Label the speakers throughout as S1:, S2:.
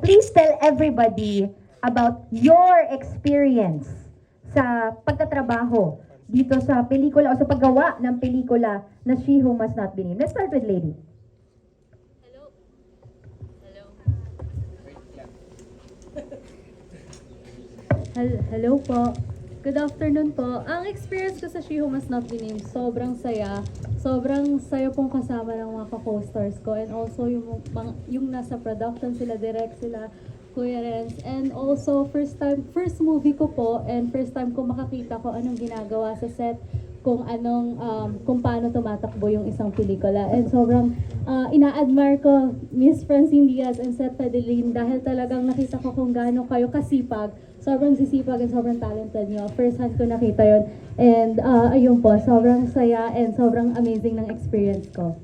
S1: please tell everybody about your experience sa pagtatrabaho dito sa pelikula o sa paggawa ng pelikula na She Who Must Not Be Named. Let's start with Lady.
S2: Hello po. Good afternoon po. Ang experience ko sa She Who Must Not Be Named, sobrang saya. Sobrang saya pong kasama ng mga co-stars ko, and also yung nasa production sila, direct sila, Kuya Renz. And also, first movie ko po, and first time ko makakita ko anong ginagawa sa set, kung paano tumatakbo yung isang pelikula. And sobrang ina-admire ko Miss Francine Diaz and Seth Fedelin dahil talagang nakita ko kung gaano kayo kasipag. Sobrang sisipag and sobrang talented nyo. First hand ko nakita yon. And ayun po, sobrang saya and sobrang amazing ng experience ko.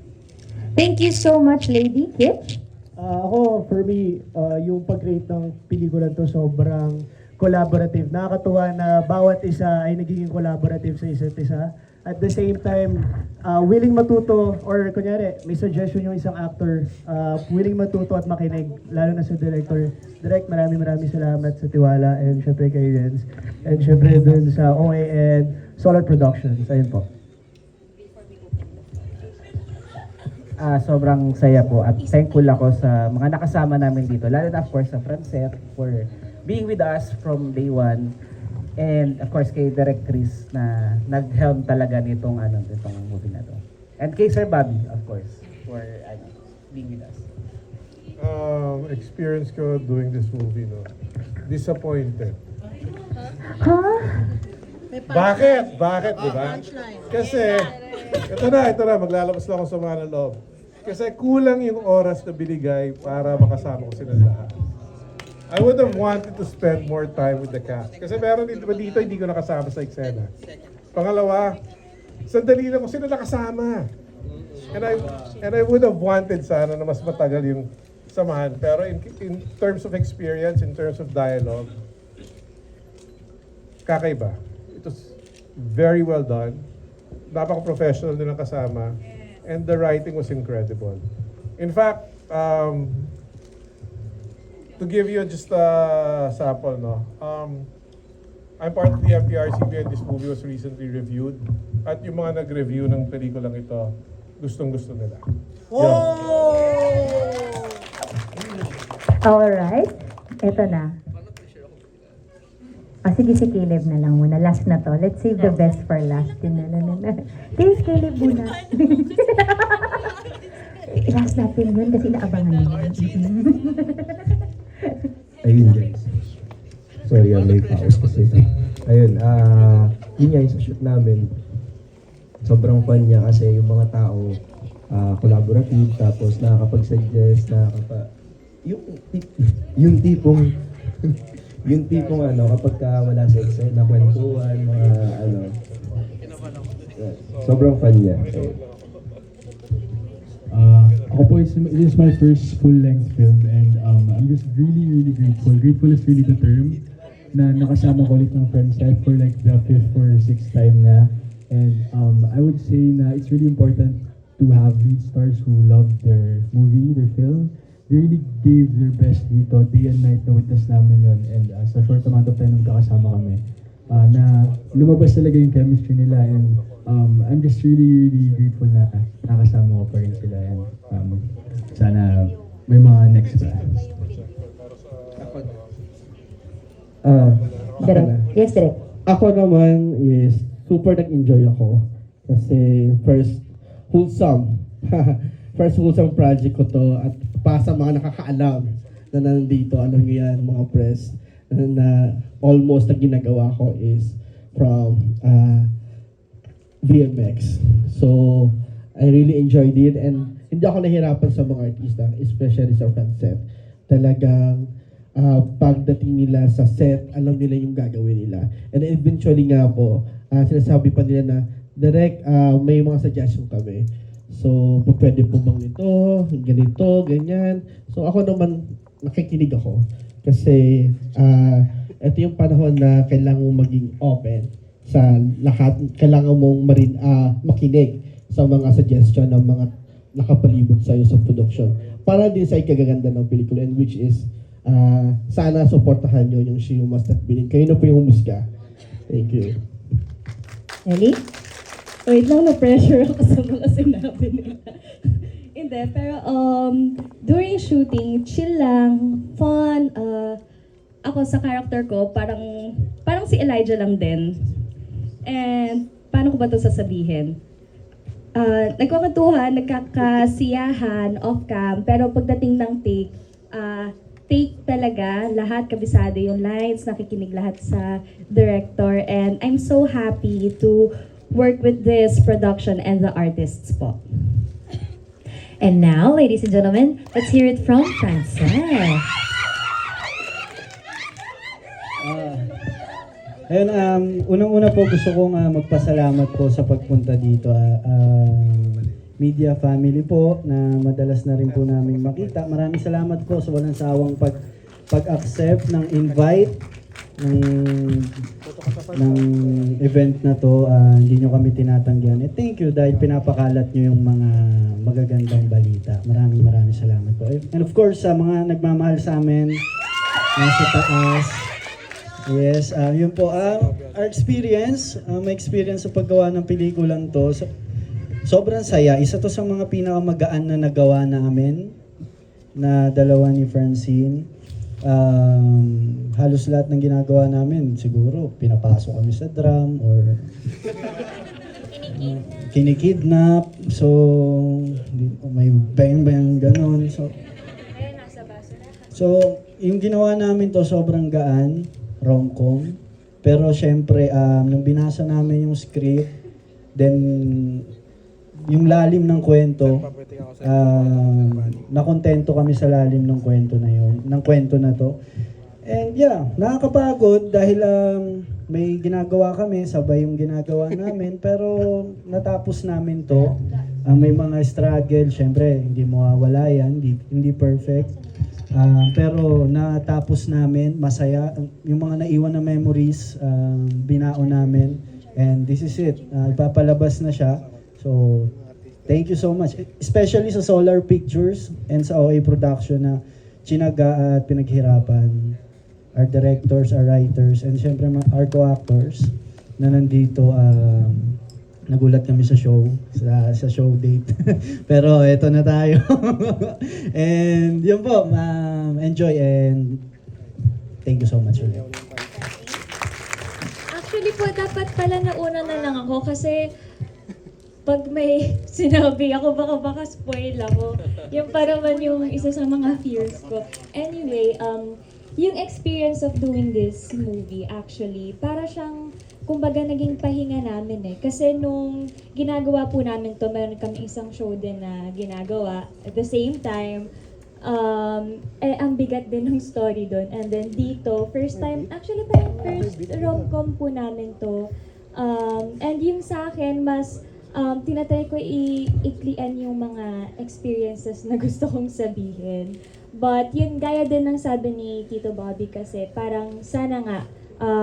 S1: Thank you so much, Lady. Kit?
S3: Ako, for me, yung pag-create ng pelikula to sobrang collaborative. Nakakatuwa na bawat isa ay nagiging collaborative sa isa't isa. At the same time, willing matuto or kunyari, may suggestion yung isang actor, willing matuto at makinig, lalo na sa director. Direct, maraming salamat sa tiwala and syempre kay Renz. And syempre dun sa OA and Solid Productions. Ayun po.
S4: Sobrang saya po at thankful ako sa mga nakasama namin dito. Lalo na of course sa Francet for being with us from day one. And of course kay Direk Chris na nag-helm talaga nitong movie na to. And kay Sir Bobby of course for being with us.
S5: Experience ko doing this movie, no? Disappointed.
S1: Huh?
S5: Bakit? Bakit, di ba? Kasi, ito na, maglalabas lang ako sa mga ng loob. Kasi kulang yung oras na binigay para makasama ko sila lahat. I would have wanted to spend more time with the cast. Kasi meron dito hindi ko nakasama sa eksena. Pangalawa, sandali lang ko sila nakasama. And I would have wanted sana na mas matagal yung samahan. Pero in terms of experience, in terms of dialogue, kakaiba. It was very well done. Napaka-professional din ang kasama. And the writing was incredible. In fact, to give you just a sample, no? I'm part of the MPRCB and this movie was recently reviewed. At yung mga nag-review ng pelikulang ito, gustong-gusto nila.
S1: Alright. Ito na. Sige, si Caleb na lang muna. Last na to. Let's save the best for last. Please, Caleb muna. Last natin yun kasi inaabangan mo.
S6: Ayun guys. Sorry, may pause kasi. Ayun, yun nga yung sa shoot namin. Sobrang fun niya kasi yung mga tao collaborative, tapos nakakapag-suggest, yung tipong kapag wala sa eksena, kwentuhan, mga sobrang fun niya.
S7: Ako po, this is my first full-length film and I'm just really grateful. Grateful is really the term na nakasama ko ulit ng Francet for like the 5th or 6th time na. And I would say na it's really important to have lead stars who love their movie, their film. They really gave their best dito, day and night na witness namin yun. And sa short amount of time nung kakasama kami, na lumabas talaga yung chemistry nila. And I'm just really grateful na nakasama ko pa rin sila. And sana may mga next pa.
S1: Direk. Yes, Direk.
S3: Ako naman is super nag-enjoy ako kasi first wholesome project ko to at para sa mga nakakaalam na nandito, alam niyo yan mga press, na almost na ginagawa ko is from VMX. So, I really enjoyed it and hindi ako nahirapan sa mga artista, especially sa Francet. Talagang pagdating nila sa set, alam nila yung gagawin nila. And eventually nga po, sinasabi pa nila na, direct, may mga suggestion kami. So, pwede po bang ito, ganito, ganyan. So, ako naman, nakikinig ako. Kasi, ito yung panahon na kailangan mong maging open sa lahat. Kailangan mong makinig sa mga suggestion ng mga nakapalibot sa'yo sa production. para din sa ikagaganda ng pelikula, and which is sana supportahan nyo yung She Who Must Not Be Named. Kayo na po yung humusga. Thank you.
S1: Ellie?
S2: Wait lang, na-pressure ako sa mga sinabi nila. Hindi, pero during shooting, chill lang, fun. Ako sa character ko, parang si Elijah lang din. And paano ko ba ito sasabihin? Nagkakatuhan, nagkakasiyahan off-cam, pero pagdating ng take talaga, lahat kabisado yung lines, nakikinig lahat sa director, and I'm so happy to work with this production and the artists po.
S1: And now, ladies and gentlemen, let's hear it from Francel.
S8: Ayun, unang-una po gusto kong magpasalamat po sa pagpunta dito. Media family po na madalas na rin po namin makita. Maraming salamat po sa walang sawang pag-accept ng invite ng event na to. Hindi nyo kami tinatanggihan. Thank you dahil pinapakalat nyo yung mga magagandang balita. Maraming salamat po. And of course, sa mga nagmamahal sa amin, nasa taas. Yes, yun po. Our experience, my experience sa paggawa ng pelikulang to, sobrang saya. Isa to sa mga pinakamagaan na nagawa namin na dalawa ni Francine. Halos lahat ng ginagawa namin, siguro pinapasok kami sa drum or kinikidnap. So, may bang ganon. So, yung ginawa namin to sobrang gaan, rom-com. Pero syempre, nung binasa namin yung script, then yung lalim ng kwento, nakontento kami sa lalim ng kwento na yun, ng kwento na to. And yeah, nakakapagod dahil may ginagawa kami, sabay yung ginagawa namin, pero natapos namin to. May mga struggle, syempre, hindi mawawala yan, hindi perfect. Pero natapos namin, masaya. Yung mga naiwan na memories, binaon namin. And this is it. Ipapalabas na siya. So, thank you so much. Especially sa Solar Pictures and sa OA Production na chinaga at pinaghirapan. Our directors, our writers, and syempre our co-actors na nandito. Nagulat kami sa show, sa show date. Pero eto na tayo. And yun po, enjoy and thank you so much ulit.
S9: Actually po, dapat pala nauna na lang ako kasi pag may sinabi ako, baka spoil ako. Yung parang yung isa sa mga fears ko. Anyway, yung experience of doing this movie actually, para siyang kumbaga naging pahinga namin eh. Kasi nung ginagawa po namin to, meron kami isang show din na ginagawa. At the same time, ang bigat din ng story doon. And then dito, first time, actually parang first rom-com po namin to. And yung sa akin, mas tinatry ko iklian yung mga experiences na gusto kong sabihin. But yun, gaya din ng sabi ni Tito Bobby kasi parang sana nga,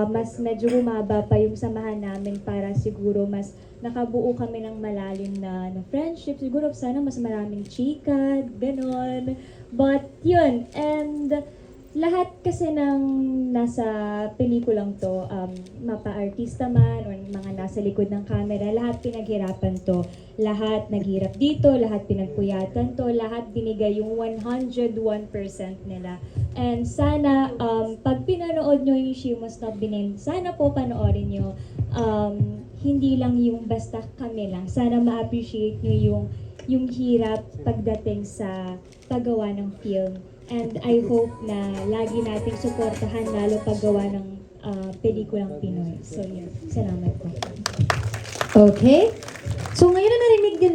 S9: mas medyo humaba pa yung samahan namin para siguro mas nakabuo kami ng malalim na friendship. Siguro sana mas maraming chika, ganon. But yun, and lahat kasi ng nasa pelikulang to, mapa-artista man o mga nasa likod ng camera, lahat pinaghirapan to. Lahat naghirap dito, lahat pinagpuyatan to, lahat binigay yung 101% nila. And sana, pag pinanood nyo yung She Must Not Be Named, sana po panoorin nyo. Hindi lang yung basta kami lang. Sana ma-appreciate nyo yung hirap pagdating sa paggawa ng film. And I hope na lagi nating suportahan lalo paggawa ng pelikulang Pinoy. So yun, salamat po.
S1: Okay? So ngayon na narinig din